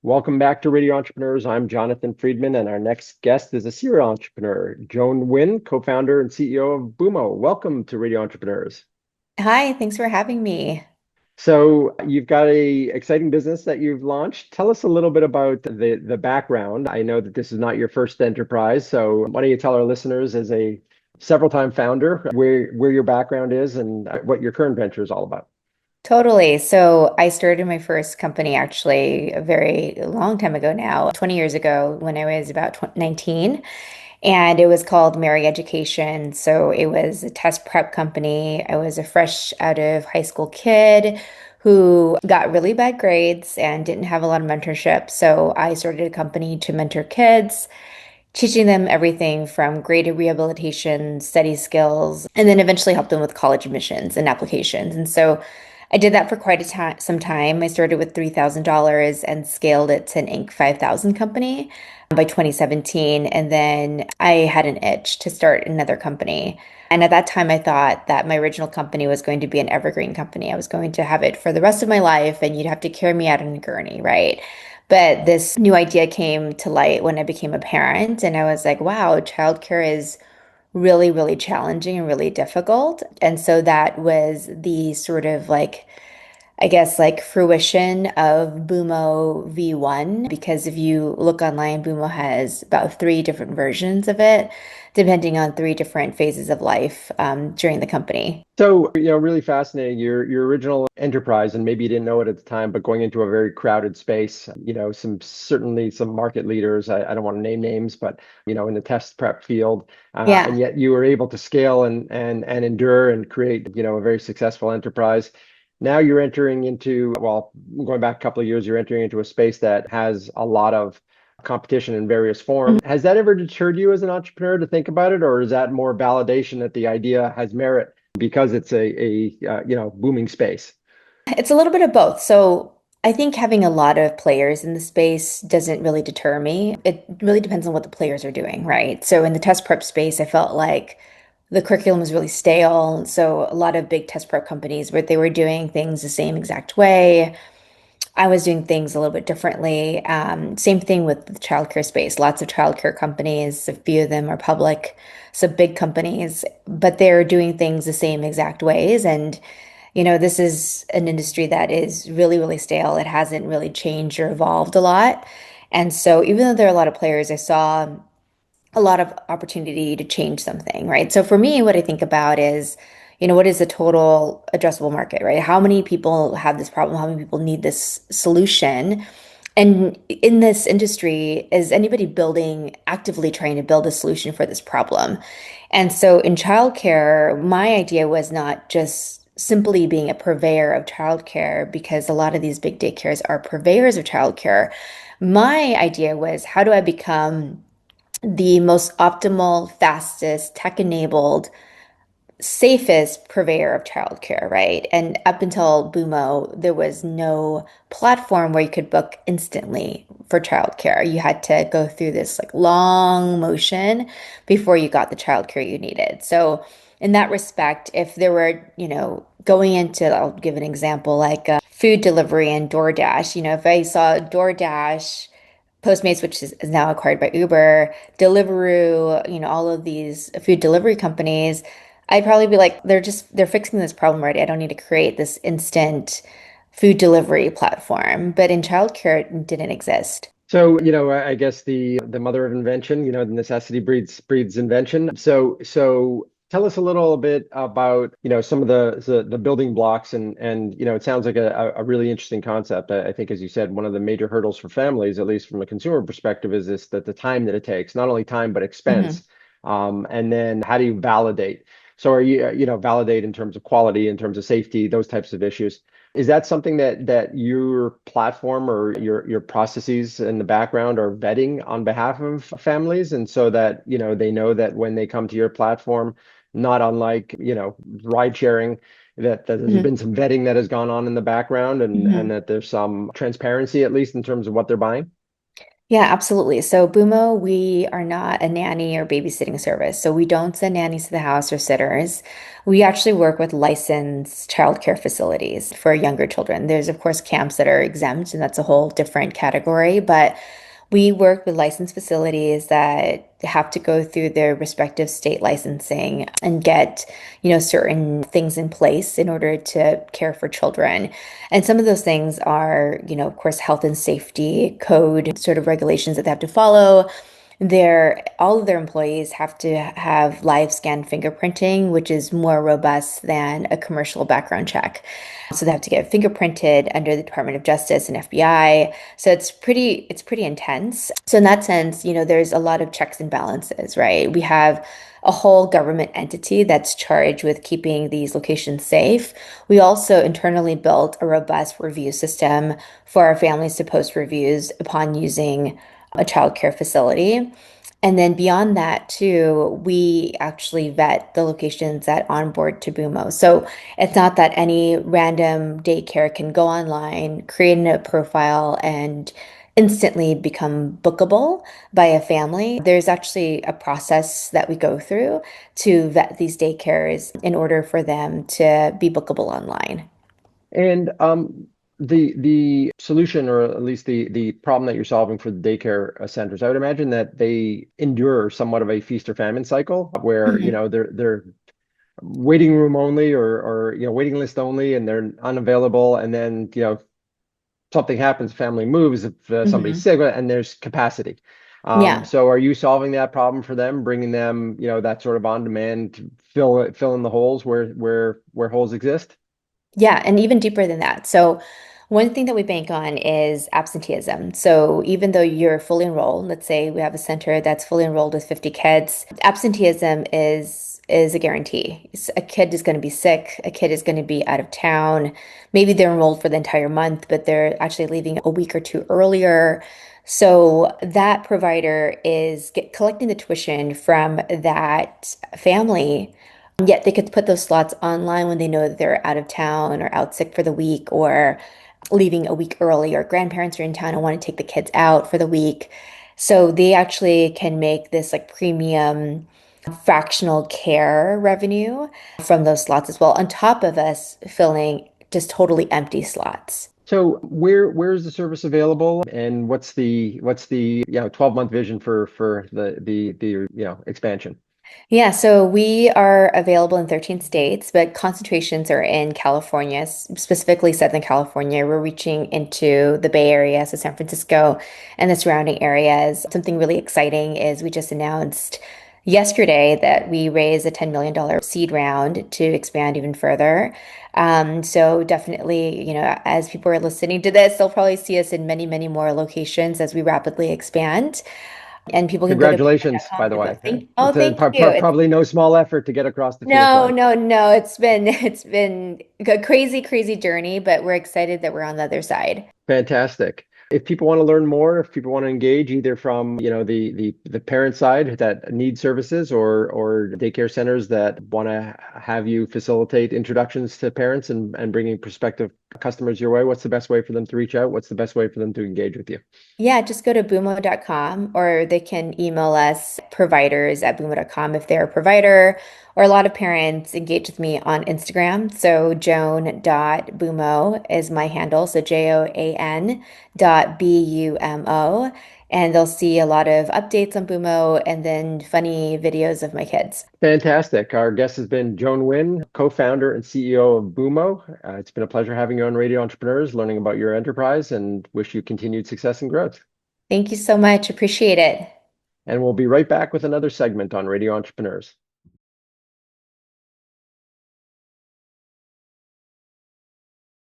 Welcome back to Radio Entrepreneurs. I'm Jonathan Freedman, and our next guest is a serial entrepreneur, Joan Nguyen, co-founder and CEO of Bumo. Welcome to Radio Entrepreneurs. Hi, thanks for having me. So you've got a exciting business that you've launched. Tell us a little bit about the background. I know that this is not your first enterprise, so why don't you tell our listeners, as a several-time founder, where your background is and what your current venture is all about. Totally. So I started my first company actually a very long time ago now, 20 years ago when I was about 19. And it was called Mary Education. So it was a test prep company. I was a fresh out of high school kid who got really bad grades and didn't have a lot of mentorship. So I started a company to mentor kids, teaching them everything from graded rehabilitation, study skills, and then eventually help them with college admissions and applications. And so I did that for quite a time, some time. I started with $3,000 and scaled it to an Inc. 5,000 company by 2017. And then I had an itch to start another company. And at that time, I thought that my original company was going to be an evergreen company. I was going to have it for the rest of my life, and you'd have to carry me out on a gurney, right? But this new idea came to light when I became a parent, and I was like, wow, childcare is really, really challenging and really difficult. And so that was the sort of like I guess like fruition of Bumo V1 because if you look online, Bumo has about three different versions of it, depending on three different phases of life during the company. So, really fascinating. Your original enterprise, and maybe you didn't know it at the time, but going into a very crowded space, certainly some market leaders. I don't want to name names, but in the test prep field, and Yeah. yet you were able to scale and endure and create, a very successful enterprise. Now you're entering into, well, going back a couple of years, you're entering into a space that has a lot of competition in various forms. Has that ever deterred you as an entrepreneur to think about it, or is that more validation that the idea has merit because it's a booming space? It's a little bit of both. So I think having a lot of players in the space doesn't really deter me. It really depends on what the players are doing, right? So in the test prep space, I felt like the curriculum was really stale. So a lot of big test prep companies where they were doing things the same exact way. I was doing things a little bit differently. Same thing with the childcare space. Lots of childcare companies, a few of them are public, so big companies, but they're doing things the same exact ways. And this is an industry that is really, really stale. It hasn't really changed or evolved a lot. And so, even though there are a lot of players, I saw a lot of opportunity to change something, right? So, for me, what I think about is, what is the total addressable market, right? How many people have this problem? How many people need this solution? And in this industry, is anybody actively trying to build a solution for this problem? And so in childcare, my idea was not just simply being a purveyor of childcare, because a lot of these big daycares are purveyors of childcare. My idea was, how do I become the most optimal, fastest, tech-enabled, safest purveyor of childcare, right? And up until Bumo, there was no platform where you could book instantly for childcare. You had to go through this like long motion before you got the childcare you needed. So in that respect, if there were, going into, I'll give an example, like food delivery and DoorDash, if I saw DoorDash, Postmates, which is now acquired by Uber, Deliveroo, all of these food delivery companies, I'd probably be like, they're fixing this problem already. I don't need to create this instant food delivery platform. But in childcare, it didn't exist. So, I guess the mother of invention, the necessity breeds invention. So tell us a little bit about, some of the building blocks and it sounds like a really interesting concept. I think, as you said, one of the major hurdles for families, at least from a consumer perspective, is this that the time that it takes, not only time but Hmm. expense. And then how do you validate? So are you, validate in terms of quality, in terms of safety, those types of issues. Is that something that your platform or your processes in the background are vetting on behalf of families, and so that they know that when they come to your platform, not unlike ride sharing, that there's Hmm. been some vetting that has gone on in the background, and Hmm. that there's some transparency, at least in terms of what they're buying? Yeah, absolutely. So, Bumo, we are not a nanny or babysitting service. So, we don't send nannies to the house or sitters. We actually work with licensed childcare facilities for younger children. There's, of course, camps that are exempt, and that's a whole different category. But we work with licensed facilities that have to go through their respective state licensing and get, certain things in place in order to care for children. And some of those things are, of course, health and safety code sort of regulations that they have to follow. All of their employees have to have live scan fingerprinting, which is more robust than a commercial background check. So they have to get fingerprinted under the Department of Justice and FBI. So it's pretty intense. So in that sense, there's a lot of checks and balances, right? We have a whole government entity that's charged with keeping these locations safe. We also internally built a robust review system for our families to post reviews upon using a childcare facility. And then beyond that, too, we actually vet the locations that onboard to Bumo. So it's not that any random daycare can go online, create a profile, and instantly become bookable by a family. There's actually a process that we go through to vet these daycares in order for them to be bookable online. And the solution, or at least the problem that you're solving for the daycare centers, I would imagine that they endure somewhat of a feast or famine cycle where, Mhm. they're waiting room only, or waiting list only, and they're unavailable. And then, something happens, family moves, if somebody's Mhm. sick, and there's capacity. Yeah. So are you solving that problem for them, bringing them, that sort of on demand to fill in the holes where holes exist? Yeah, and even deeper than that. So, one thing that we bank on is absenteeism. So, even though you're fully enrolled, let's say we have a center that's fully enrolled with 50 kids, absenteeism is a guarantee. A kid is going to be sick, a kid is going to be out of town. Maybe they're enrolled for the entire month, but they're actually leaving a week or two earlier. So, that provider is collecting the tuition from that family. Yet they could put those slots online when they know that they're out of town or out sick for the week or leaving a week early, or grandparents are in town and want to take the kids out for the week. So they actually can make this like premium fractional care revenue from those slots as well, on top of us filling just totally empty slots. So where is the service available, and what's the 12-month vision for the expansion? Yeah, so we are available in 13 states, but concentrations are in California, specifically Southern California. We're reaching into the Bay Area, so San Francisco and the surrounding areas. Something really exciting is we just announced yesterday that we raised a $10 million seed round to expand even further. So definitely, as people are listening to this, they'll probably see us in many, many more locations as we rapidly expand. And people can go to Congratulations, by boomer.com the to way. book. Oh, It's a thank you. probably no small effort to get across the finish No, line. no, no. It's been a crazy, crazy journey, but we're excited that we're on the other side. Fantastic. If people want to learn more, if people want to engage either from, the parent side that need services, or daycare centers that want to have you facilitate introductions to parents, and bringing prospective customers your way, what's the best way for them to reach out? What's the best way for them to engage with you? Yeah, just go to boomo.com, or they can email us providers at boomo.com if they're a provider. Or a lot of parents engage with me on Instagram. So joan.bumo is my handle. So Joan dot Bumo. And they'll see a lot of updates on Bumo and then funny videos of my kids. Fantastic. Our guest has been Joan Nguyen, co-founder and CEO of Bumo. It's been a pleasure having you on Radio Entrepreneurs, learning about your enterprise, and wish you continued success and growth. Thank you so much. Appreciate it. And we'll be right back with another segment on Radio Entrepreneurs.